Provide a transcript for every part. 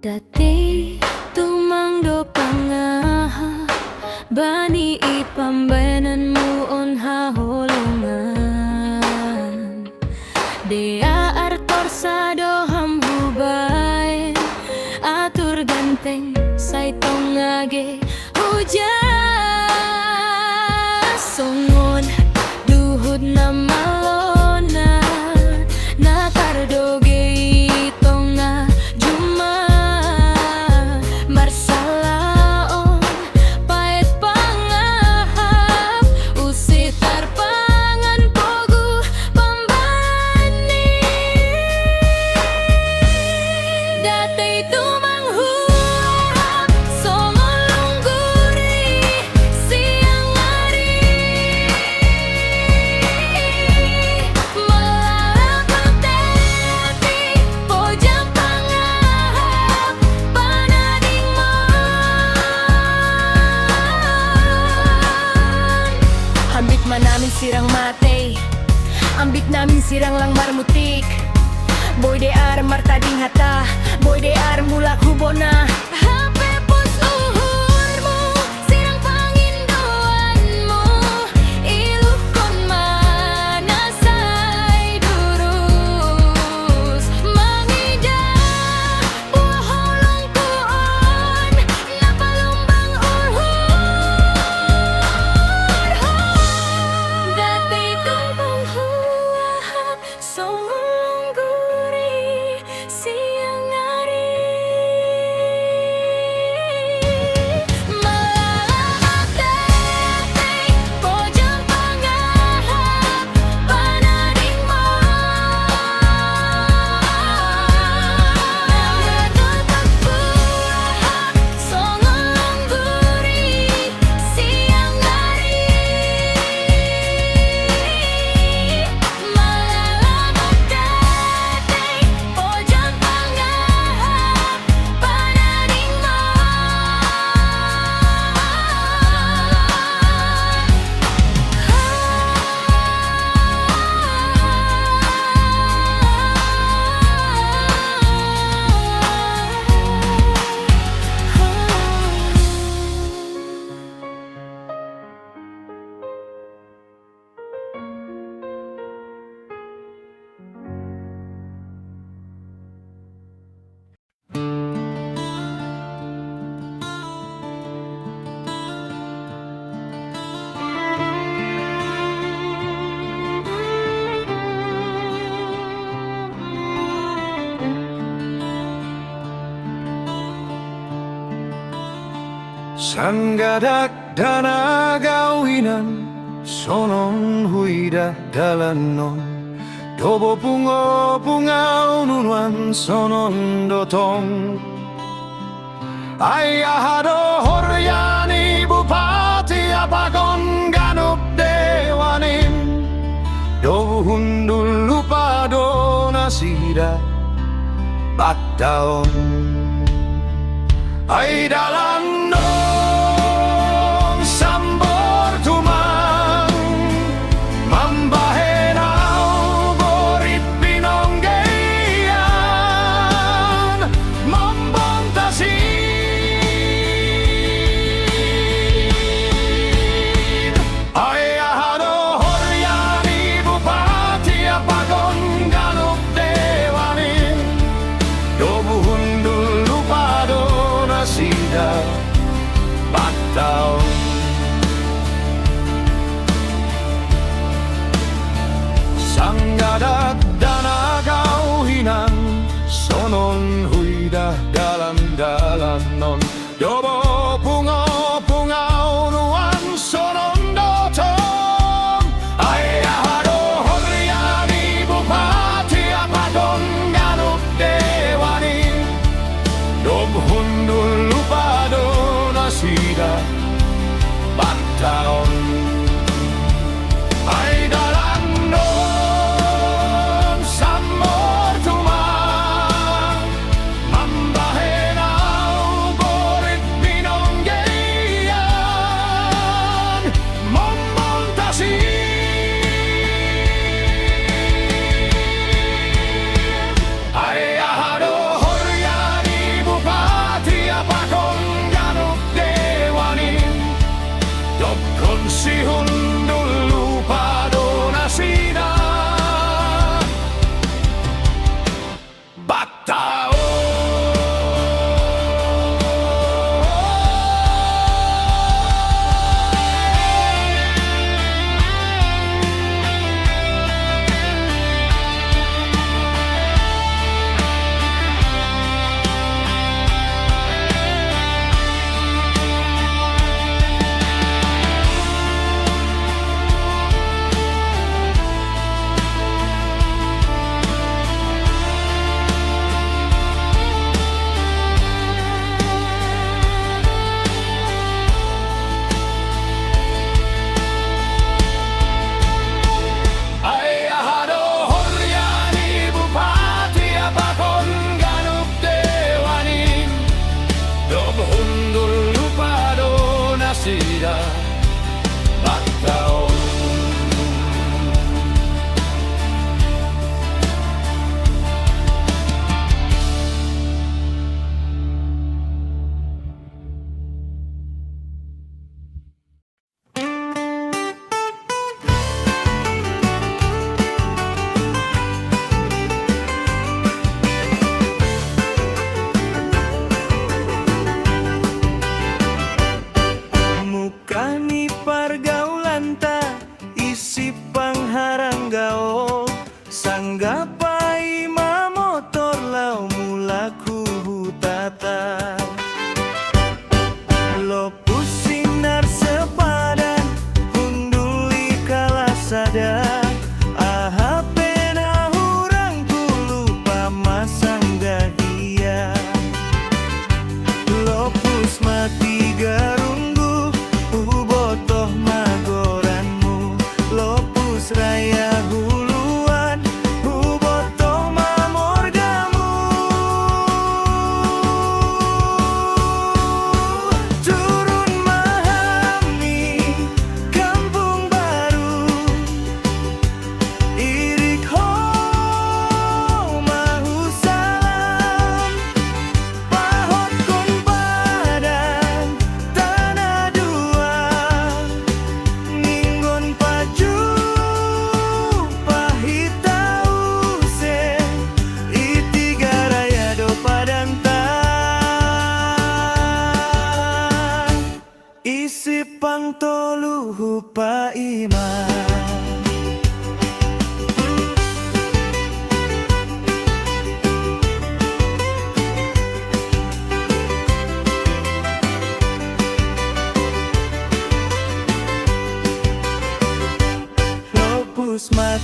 Dati tumangdo pangaha bani ipambayanan mo on hahulungan Dea artor sa doham hubay atur ganteng sa itong age hujan sungon duhod na malona nakardoge itong nga juma marsalaon pait pangahap usitar pangan pogo pambani datay tumanghuap songolungguri siyang ari malapang tepi pojang pangahap panading mo hambit man namin sirang mate ambit namin sirang lang marmutik boy de ar martading hata boy de ar mulak hubona hape pos uhur mo sirang pangindoan mo ilukon manasay durus mangida buholong kuon napalumbang uhur dati tumbang huahap songolungguri siyang ari malalamak dati pojang pangahap panading mo natutagpuahap songolungguri siyang ari malalamak dati pojang pangahap panading mo Sanggadak dan agawinan sonon huida dalanon dobo pungo pungau nunuan sonon dotong ayahado horyani bupati apagon ganup dewanin do hundul lupa do nasida bataon ay dalan dong sambor tumang mambahenau borip pinonggean mambantasin ayahado horyani bupati apagon ganup dewanin dobu hundul lupa do nasida bataon sanggadak dan agauhinan sonon huida dalam non dobo pungo pungau nuan sonon dotong ayahado horyani bupati apagon ganup dewanin dob hundul lupa do nasida bataon ay dalan dong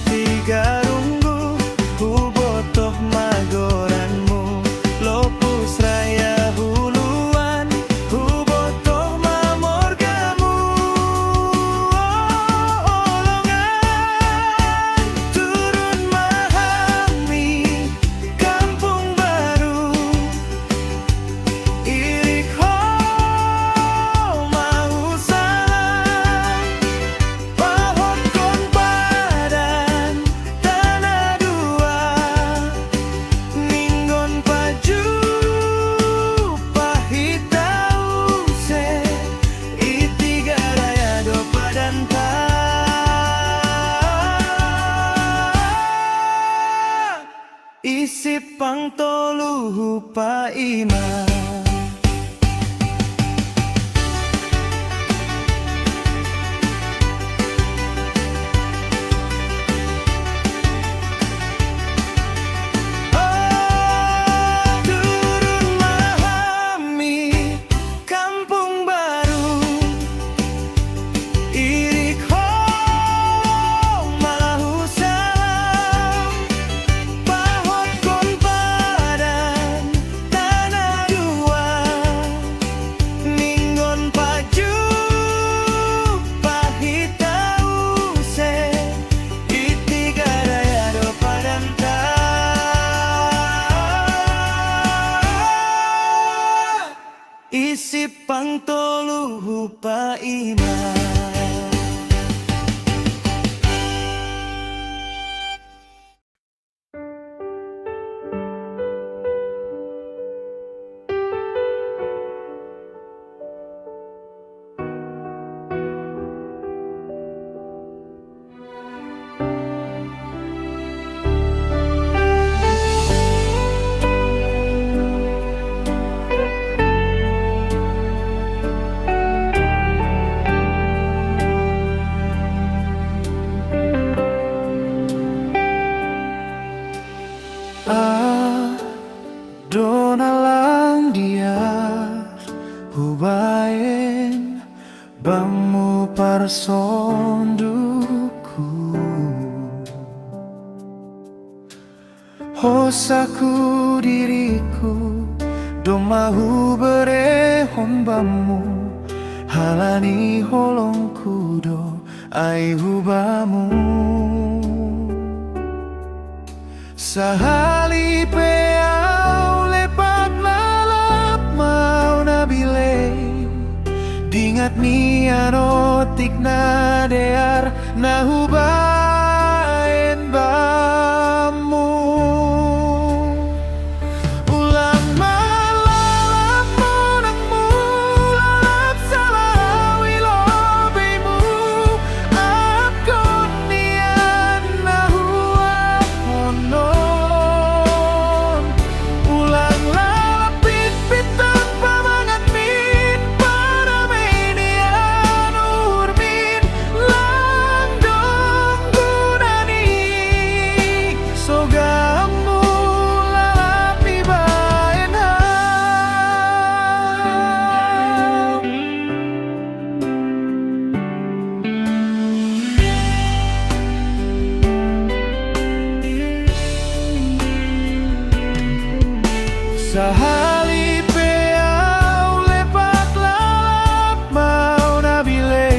tiga runggu hubotoh magoranmu lopus raya huluan hubotoh mamorgamu olongan turun mahami kampung baru irik ho mau salam pahot kon padan tanah dua ninggon paju pahitau se itiga raya do padan ta isi pang tolu hupa ima turun mahami kampung baru irik ho malahu salam pahot kon padan tanah dua ninggon paju pahitau se itiga raya do padan ta isi pang tolu hupa ima donalang dia hubaen bamu parsonduku hosaku diriku domahu bere hombamu halani holongku do ai hubamu sahali peau lepat lalap mau nabile dingat nianotik na dear nahubaen bamu ulang malalap monangmu lalap salawi lobemu apkon nian nahuap honon ulang lalap pit-pitan pamangan min paramenian urmin langdong gunani sogamu lalap ibaen ham sahali peau lepat lalap mau nabile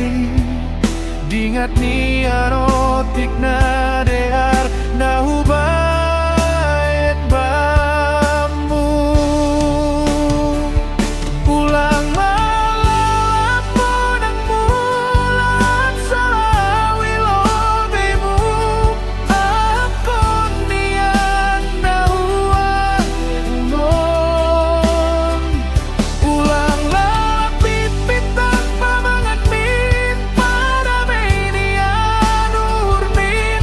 dingat nianotik na dear nahubaen bamu ulang malalap monangmu lalap salawi lobemu apkon nian nahuap non ulang lalap pit-pitan pamangan min paramenian urmin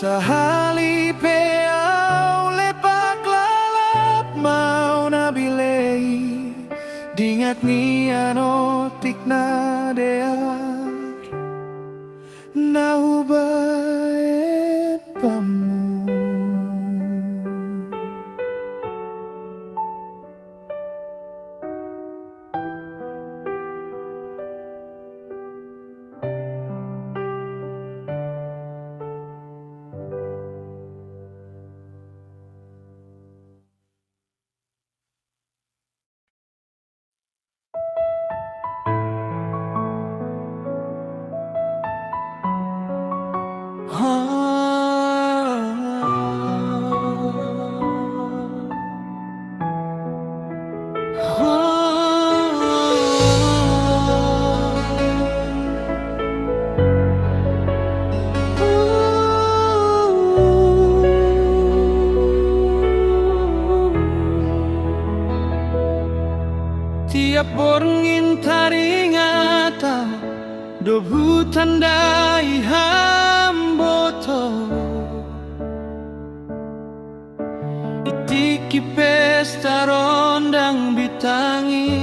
Sahali peau lepak lalap mau nabilei dingat nian otik na dear naubaet pamu. Tiap borngin taringata do hutan dai hamboto itiki pesta rondang bitangi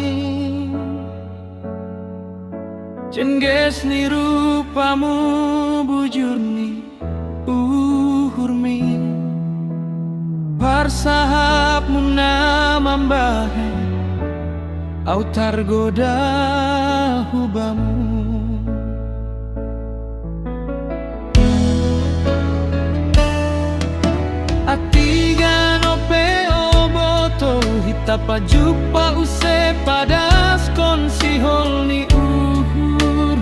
jengges ni rupamu bujurni uhurmi parsahapmu namambahe autar goda hubamu. Atiga no peo boto hitapa jupa use padas kon sihol ni uhur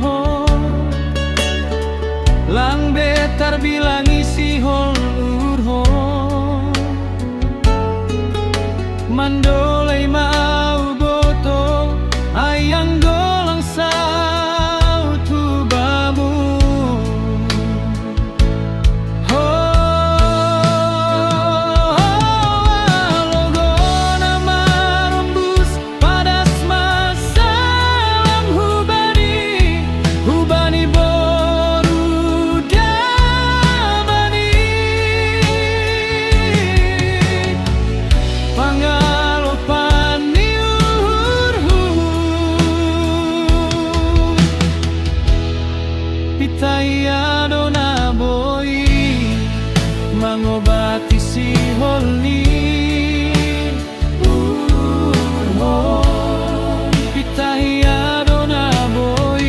lang betar bilangi sihol urho mandolei mau boto ayang golang sautu bamu logona marembus padas masalam hubani boru damani pangalopan ni pitaya dona boy mangobati si holni pitaya dona boy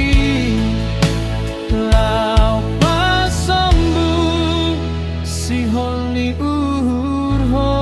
lau pasombu si holni urho.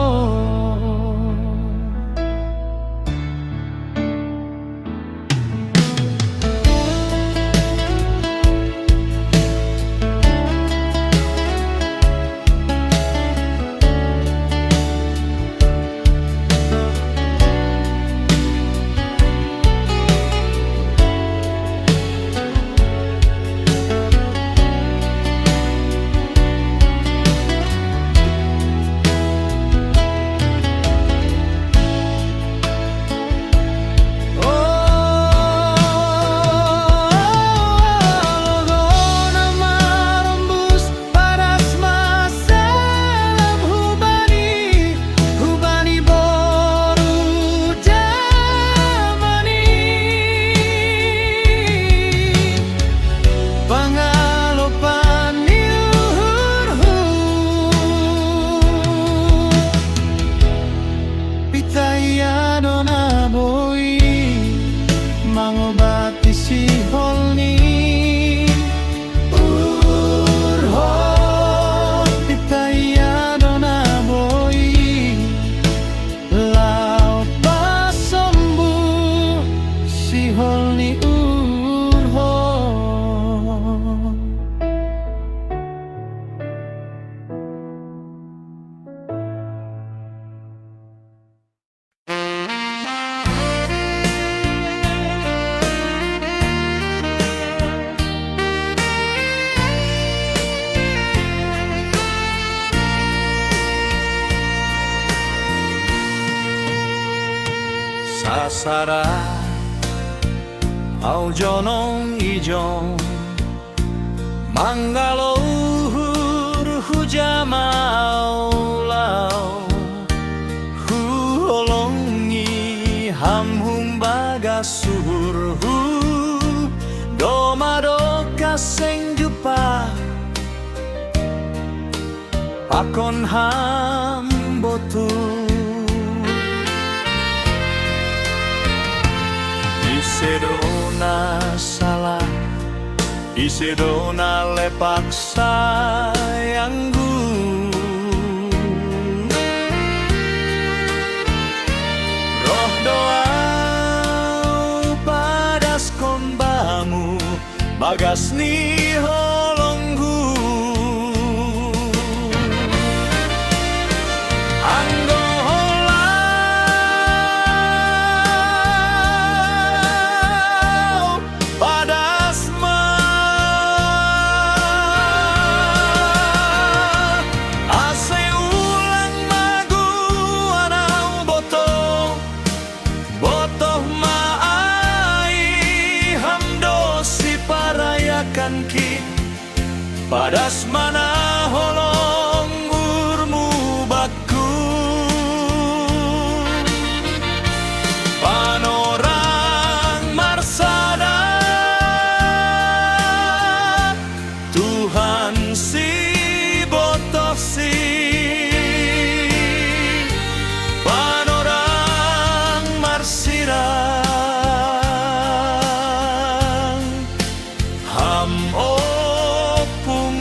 Pitaya dona boy mangobati si holni urho pitaya dona boy lau pasombu si holni urho. Sasara au jonong ijong manggalo uhur hujan pa pakon hambotu isedona salah isedona lepak sayangku roh doa padas kombamu bagas ni holonggu anggo holau padas ma ase ulang magu anau botoh botoh maai hamdo si parayakan ki padas mana holong urmu baku panorang marsada Tuhan si botoh si panorang marsirang ham opungani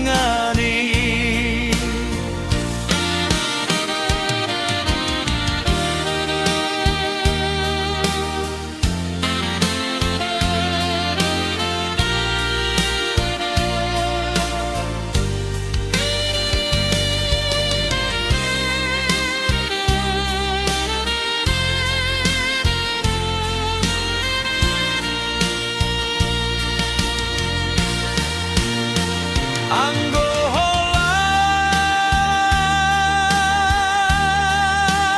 anggo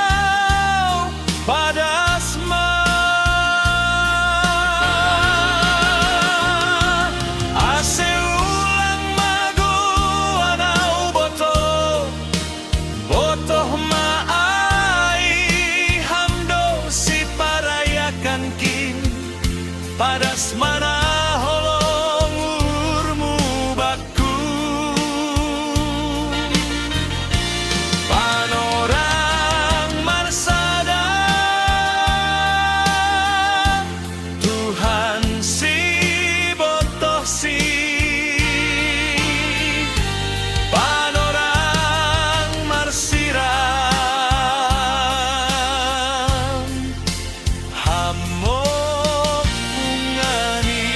holau padas ma ase ulang magu anau botoh botoh maai hamdo si parayakan kin padas mana holong urmu baku panorang marsada Tuhan si botoh si panorang marsirang hamo pungani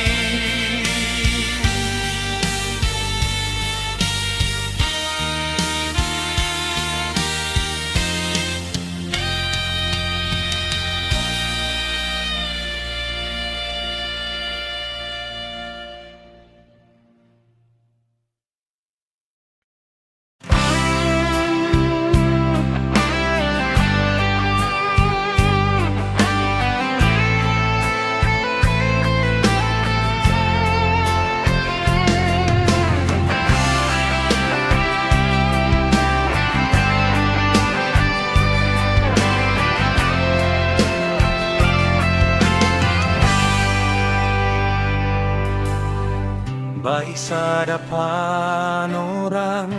baik sadapan orang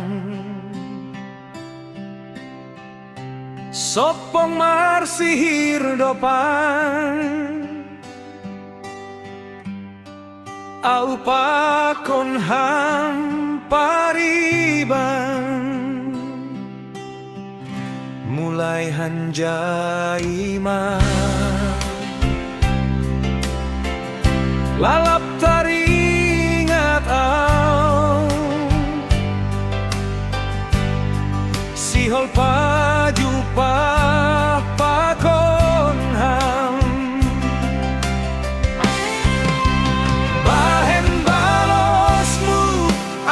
sopong marsihir dopan au pakon ham pariban mulai hanjai ma lalap teringat au sihol paju pakon ham bahen balosmu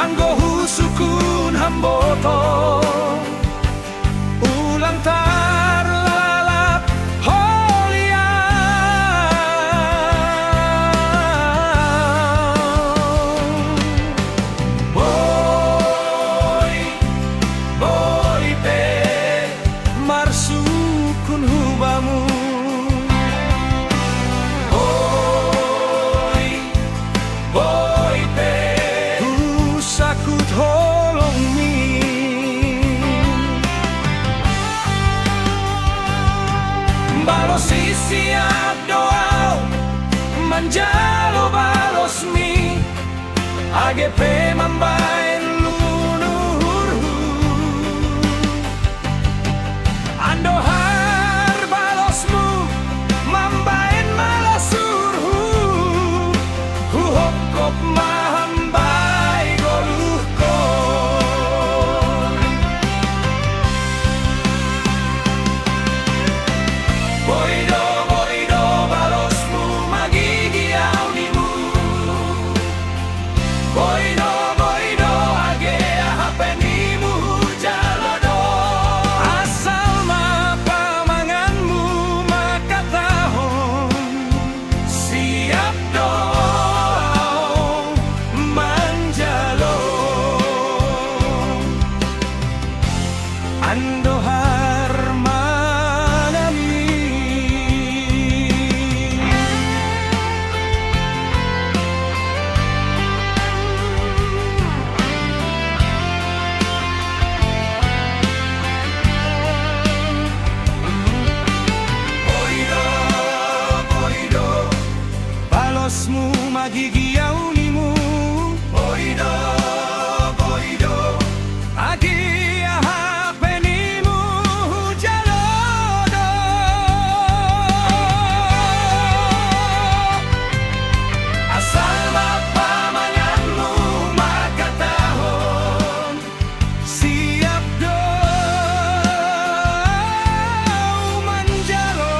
anggo husukun hamboto ulang tar lalap holia AGP mambain lunuhurhu Andohar balosmu mambain malasurhu Huhokop mahambai goluhkon Boido boido balosmu magigiaunimu Boido boido age hapenimu jalodo Asal mapamanganmu makatahon Siap doa manjalo Andohar manami Boido boido balosmu magigiaunimu Boido boido agi hapenimu jalodo Asal mapamanganmu makatahon Siap doa manjalo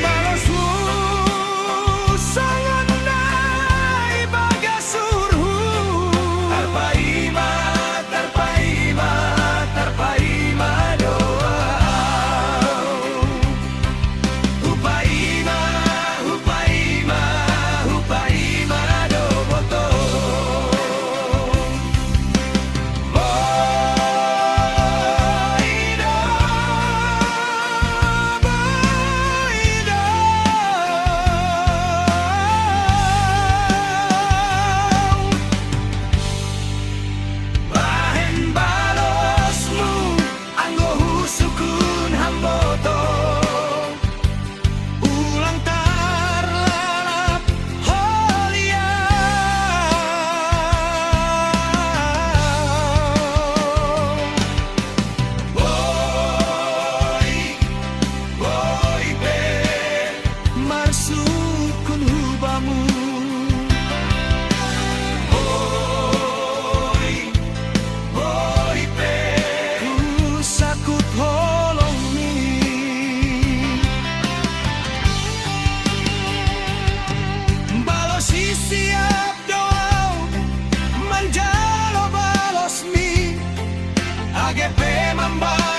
Balosmu sangat nai bagasurhu Tarpaima, tarpaima, tarpaima doa Hupaima, hupaima, hupaima do boto Boido, boido Bahen balosmu anggo husukun hamboto Ulang tarlalap holia Boy be marsukun hubamu Boy be sakut holongmi Balosi siap doa manjalo balosmi AGP mambai